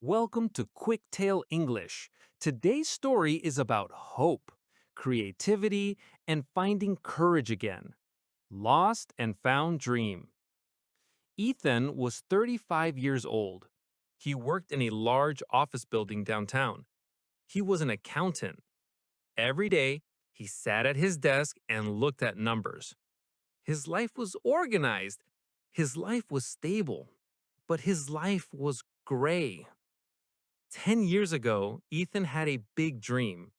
Welcome to QuickTale English. Today's story is about hope, creativity, and finding courage again. Lost and Found Dream. Ethan was 35 years old. He worked in a large office building downtown. He was an accountant. Every day, he sat at his desk and looked at numbers. His life was organized. His life was stable. But his life was gray. 10 years ago, Ethan had a big dream.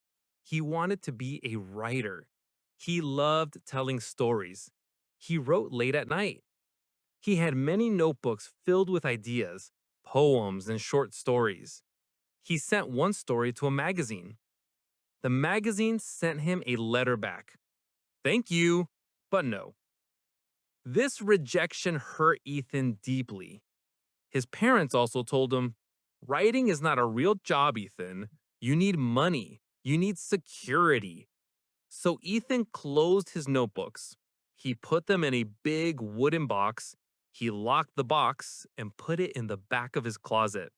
He wanted to be a writer. He loved telling stories. He wrote late at night. He had many notebooks filled with ideas, poems, and short stories. He sent one story to a magazine. The magazine sent him a letter back. Thank you, but no. This rejection hurt Ethan deeply. His parents also told him, writing is not a real job, Ethan. You need money. You need security. So Ethan closed his notebooks. He put them in a big wooden box. He locked the box and put it in the back of his closet.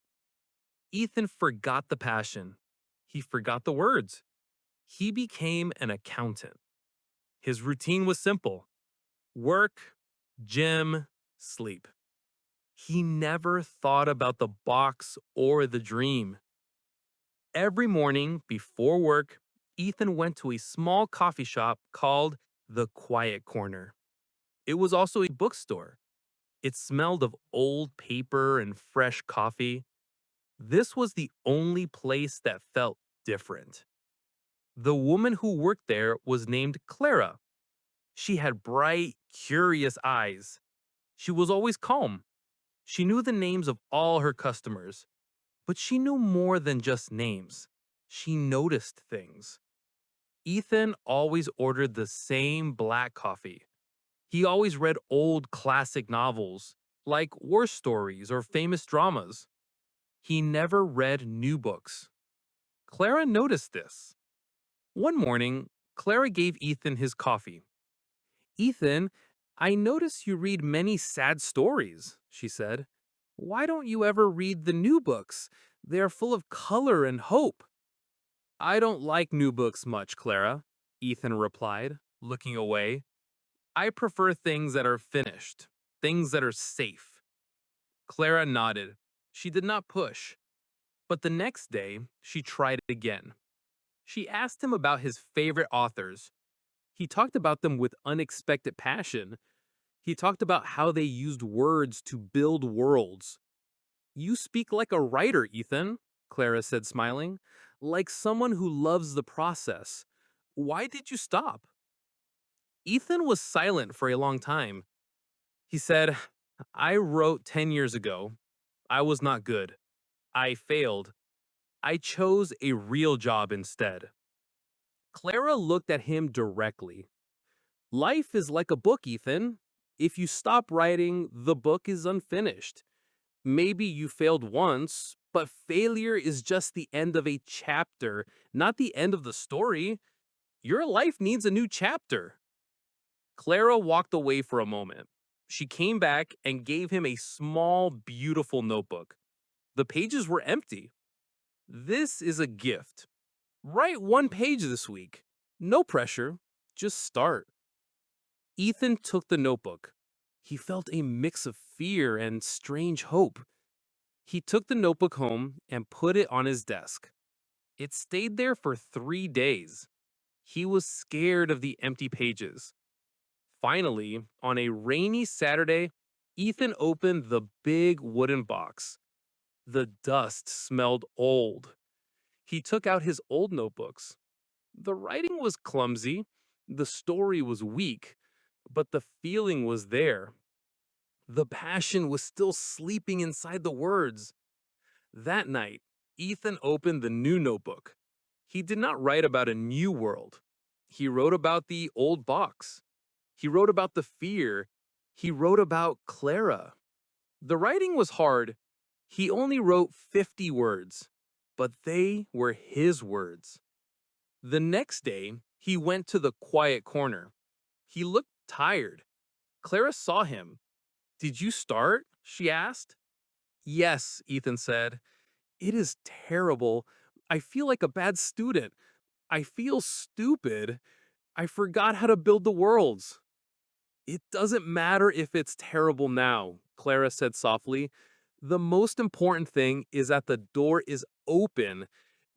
Ethan forgot the passion. He forgot the words. He became an accountant. His routine was simple: work, gym, sleep. He never thought about the box or the dream. Every morning before work, Ethan went to a small coffee shop called the Quiet Corner. It was also a bookstore. It smelled of old paper and fresh coffee. This was the only place that felt different. The woman who worked there was named Clara. She had bright, curious eyes. She was always calm. She knew the names of all her customers. But she knew more than just names. She noticed things. Ethan always ordered the same black coffee. He always read old classic novels, like war stories or famous dramas. He never read new books. Clara noticed this. One morning, Clara gave Ethan his coffee. Ethan, I notice you read many sad stories, she said. Why don't you ever read the new books? They're full of color and hope. I don't like new books much, Clara, Ethan replied, looking away. I prefer things that are finished, things that are safe. Clara nodded. She did not push. But the next day, she tried it again. She asked him about his favorite authors. He talked about them with unexpected passion. He talked about how they used words to build worlds. You speak like a writer, Ethan, Clara said, smiling, like someone who loves the process. Why did you stop? Ethan was silent for a long time. He said, I wrote 10 years ago. I was not good. I failed. I chose a real job instead. Clara looked at him directly. Life is like a book, Ethan. If you stop writing, the book is unfinished. Maybe you failed once, but failure is just the end of a chapter, not the end of the story. Your life needs a new chapter. Clara walked away for a moment. She came back and gave him a small, beautiful notebook. The pages were empty. This is a gift. Write one page this week. No pressure. Just start. Ethan took the notebook. He felt a mix of fear and strange hope. He took the notebook home and put it on his desk. It stayed there for 3 days. He was scared of the empty pages. Finally, on a rainy Saturday, Ethan opened the big wooden box. The dust smelled old. He took out his old notebooks. The writing was clumsy, the story was weak, but the feeling was there. The passion was still sleeping inside the words. That night, Ethan opened the new notebook. He did not write about a new world. He wrote about the old box. He wrote about the fear. He wrote about Clara. The writing was hard. He only wrote 50 words, but they were his words. The next day, he went to the quiet corner. He looked tired. Clara saw him. Did you start? She asked. Yes, Ethan said. It is terrible. I feel like a bad student. I feel stupid. I forgot how to build the worlds. It doesn't matter if it's terrible now, Clara said softly. The most important thing is that the door is open.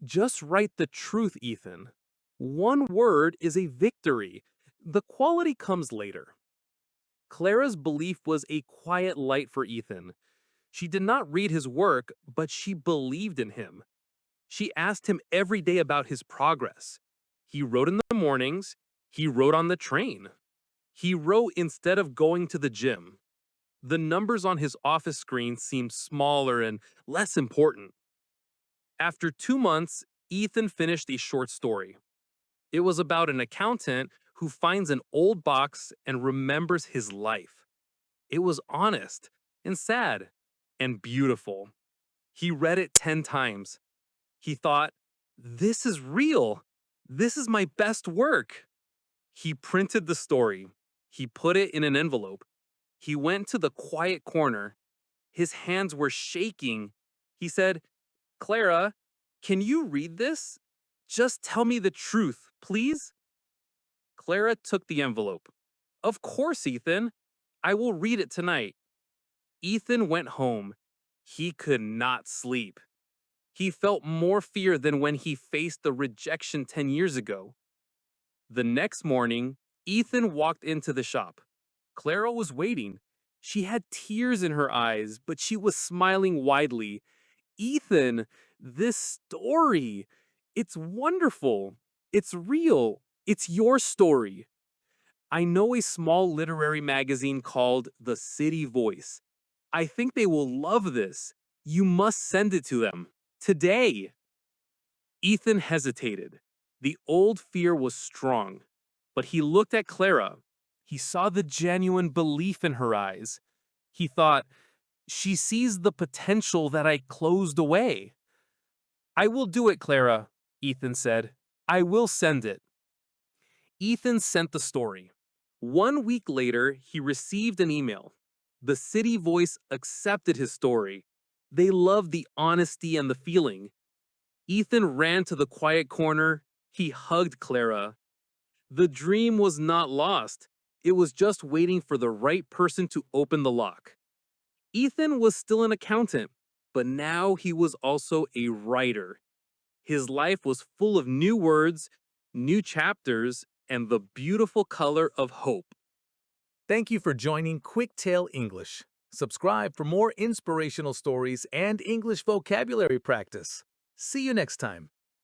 Just write the truth, Ethan. One word is a victory. The quality comes later. Clara's belief was a quiet light for Ethan. She did not read his work, but she believed in him. She asked him every day about his progress. He wrote in the mornings, he wrote on the train. He wrote instead of going to the gym. The numbers on his office screen seemed smaller and less important. After 2 months, Ethan finished a short story. It was about an accountant who finds an old box and remembers his life. It was honest and sad and beautiful. He read it 10 times. He thought, this is real. This is my best work. He printed the story. He put it in an envelope. He went to the quiet corner. His hands were shaking. He said, Clara, can you read this? Just tell me the truth, please. Clara took the envelope. Of course, Ethan. I will read it tonight. Ethan went home. He could not sleep. He felt more fear than when he faced the rejection 10 years ago. The next morning, Ethan walked into the shop. Clara was waiting. She had tears in her eyes, but she was smiling widely. Ethan, this story, it's wonderful. It's real. It's your story. I know a small literary magazine called The City Voice. I think they will love this. You must send it to them. Today. Ethan hesitated. The old fear was strong, but he looked at Clara. He saw the genuine belief in her eyes. He thought, she sees the potential that I closed away. I will do it, Clara, Ethan said. I will send it. Ethan sent the story. 1 week later, he received an email. The City Voice accepted his story. They loved the honesty and the feeling. Ethan ran to the quiet corner. He hugged Clara. The dream was not lost. It was just waiting for the right person to open the lock. Ethan was still an accountant, but now he was also a writer. His life was full of new words, new chapters, and the beautiful color of hope. Thank you for joining QuickTale English. Subscribe for more inspirational stories and English vocabulary practice. See you next time.